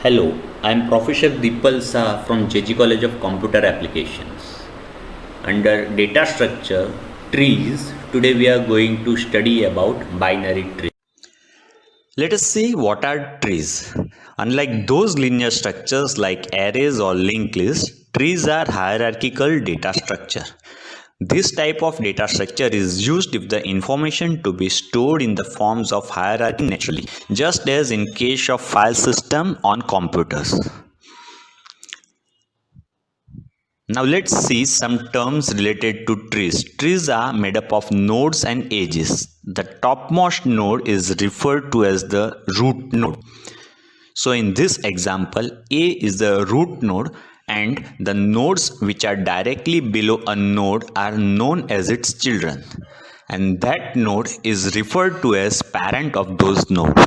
Hello, I am Professor Deepal Shah from JG College of Computer Applications. Under data structure, trees, today we are going to study about binary trees. Let us see what are trees. Unlike those linear structures like arrays or linked lists, trees are hierarchical data structure. This type of data structure is used if the information to be stored in the forms of hierarchy naturally, just as in case of file system on computers. Now let's see some terms related to trees. Trees are made up of nodes and edges. The topmost node is referred to as the root node. So in this example, A is the root node and the nodes which are directly below a node are known as its children. And that node is referred to as parent of those nodes.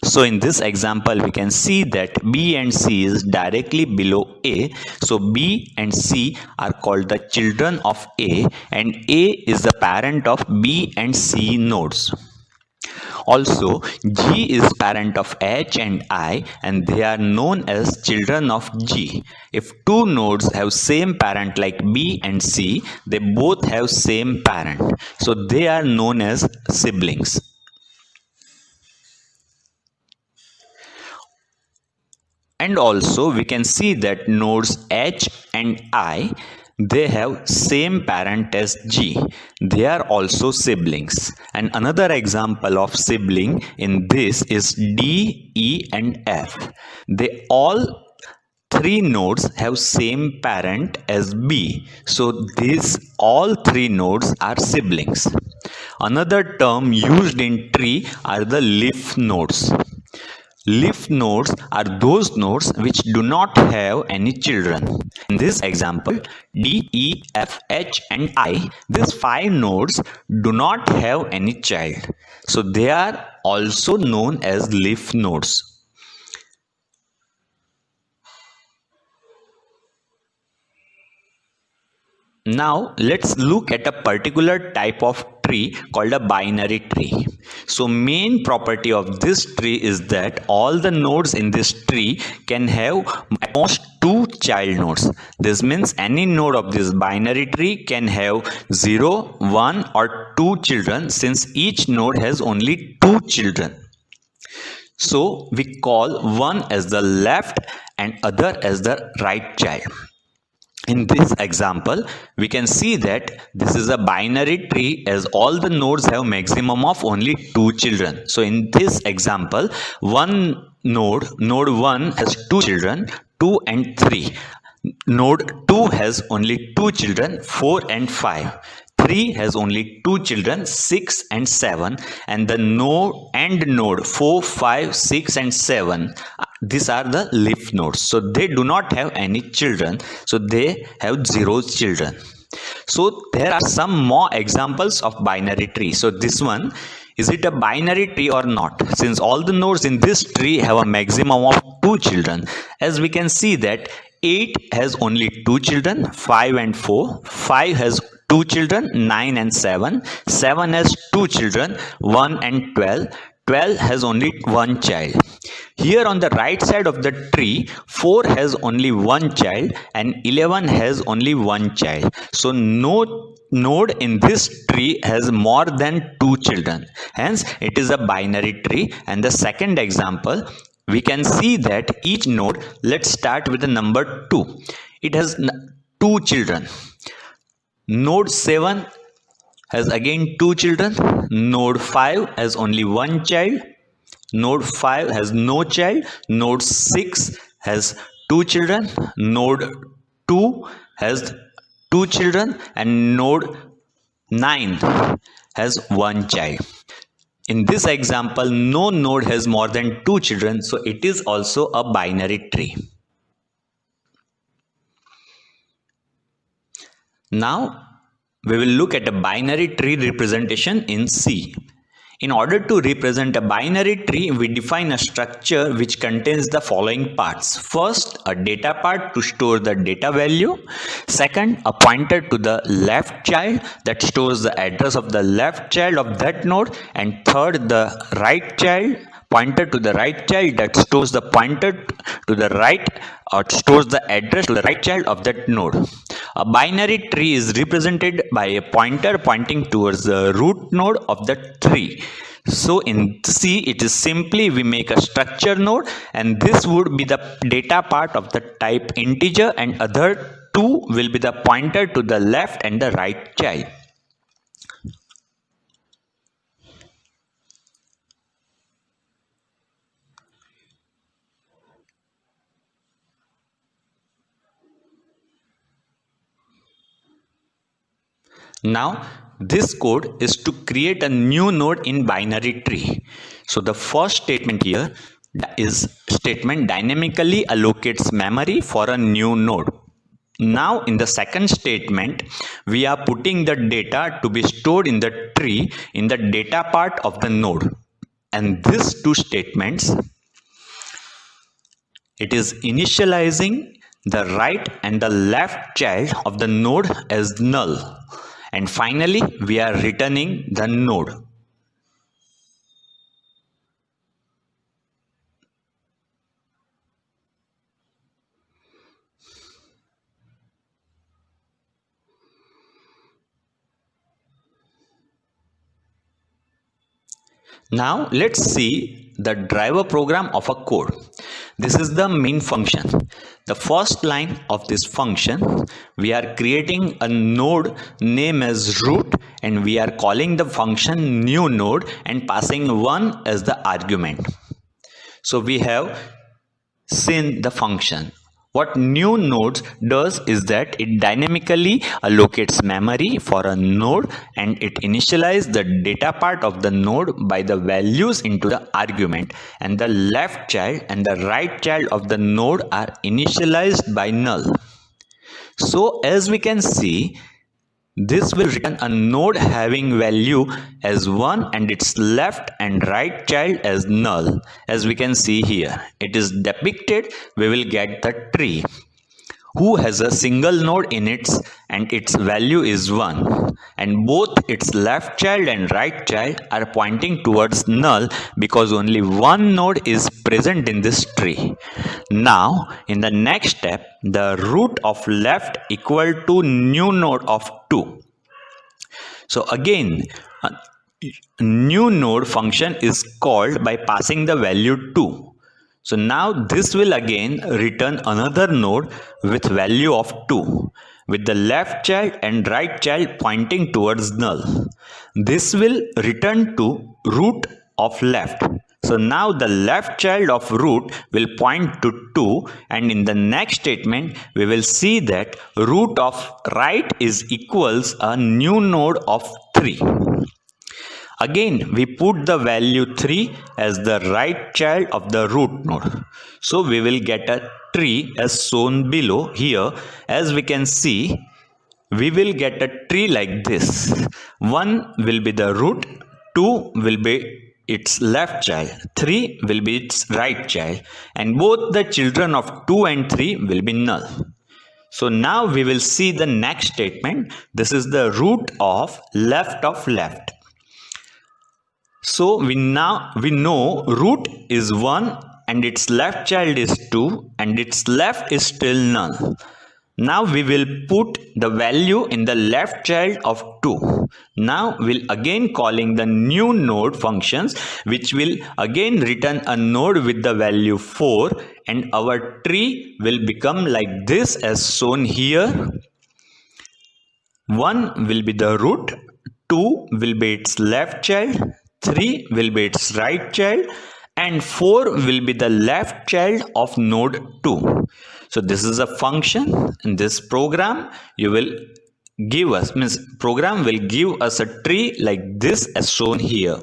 So in this example, we can see that B and C is directly below A. So B and C are called the children of A, and A is the parent of B and C nodes. Also, G is parent of H and I, and they are known as children of G. If two nodes have same parent like B and C, they both have same parent. So they are known as siblings. And also we can see that nodes H and I, they have same parent as G. They are also siblings. And another example of sibling in this is D, E and F. They all three nodes have same parent as B. So these all three nodes are siblings. Another term used in tree are the leaf nodes. Leaf nodes are those nodes which do not have any children. In this example, D, E, F, H and I, these five nodes do not have any child. So they are also known as leaf nodes. Now let's look at a particular type of tree called a binary tree. So main property of this tree is that all the nodes in this tree can have at most two child nodes. This means any node of this binary tree can have 0, 1 or 2 children, since each node has only 2 children. So we call one as the left and other as the right child. In this example, we can see that this is a binary tree as all the nodes have maximum of only 2 children. So in this example, one node 1 has 2 children, 2 and 3. Node 2 has only 2 children, 4 and 5. 3 has only 2 children, 6 and 7, and the node 4, 5, 6 and 7, these are the leaf nodes. So they do not have any children, so they have 0 children. So there are some more examples of binary tree. So this one, is it a binary tree or not? Since all the nodes in this tree have a maximum of 2 children, as we can see that 8 has only 2 children, 5 and 4, 5 has 2 children, 9 and 7, 7 has 2 children, 1 and 12, 12 has only 1 child. Here on the right side of the tree, 4 has only 1 child and 11 has only 1 child. So no node in this tree has more than 2 children. Hence, it is a binary tree. And the second example, we can see that each node, let's start with the number 2. It has 2 children. Node 7 has again 2 children. Node 5 has only 1 child. Node 5 has no child. Node 6 has 2 children. Node 2 has 2 children. And node 9 has 1 child. In this example, no node has more than 2 children, so it is also a binary tree. Now, we will look at a binary tree representation in C. In order to represent a binary tree, we define a structure which contains the following parts. First, a data part to store the data value. Second, a pointer to the left child that stores the address of the left child of that node. And third, the right child pointer to the right child, that stores the pointer to the right or stores the address to the right child of that node. A binary tree is represented by a pointer pointing towards the root node of the tree. So in C, it is simply we make a structure node, and this would be the data part of the type integer, and other two will be the pointer to the left and the right child. Now this code is to create a new node in binary tree. So the first statement here is statement dynamically allocates memory for a new node. Now in the second statement, we are putting the data to be stored in the tree in the data part of the node. And these two statements, it is initializing the right and the left child of the node as null. And finally, we are returning the node. Now let's see the driver program of a code. This is the main function. The first line of this function, we are creating a node name as root, and we are calling the function new node and passing 1 as the argument. So we have seen the function. What new nodes does is that it dynamically allocates memory for a node, and it initializes the data part of the node by the values into the argument, and the left child and the right child of the node are initialized by null. So as we can see, this will return a node having value as 1 and its left and right child as null. As we can see here, it is depicted. We will get the tree who has a single node in it and its value is 1, and both its left child and right child are pointing towards null because only one node is present in this tree. Now in the next step, the root of left equal to new node of 2. So again, new node function is called by passing the value 2. So now this will again return another node with value of 2 with the left child and right child pointing towards null. This will return to root of left. So now the left child of root will point to 2, and in the next statement we will see that root of right is equals a new node of 3. Again, we put the value 3 as the right child of the root node. So we will get a tree as shown below here. As we can see, we will get a tree like this. 1 will be the root, 2 will be its left child, 3 will be its right child, and both the children of 2 and 3 will be null. So now we will see the next statement. This is the root of left. So we know root is 1 and its left child is 2 and its left is still null. Now we will put the value in the left child of 2. Now we'll again calling the new node functions, which will again return a node with the value 4, and our tree will become like this as shown here. 1 will be the root, 2 will be its left child, 3 will be its right child, and 4 will be the left child of node 2. So this is a function. In this program you will give us, program will give us a tree like this as shown here.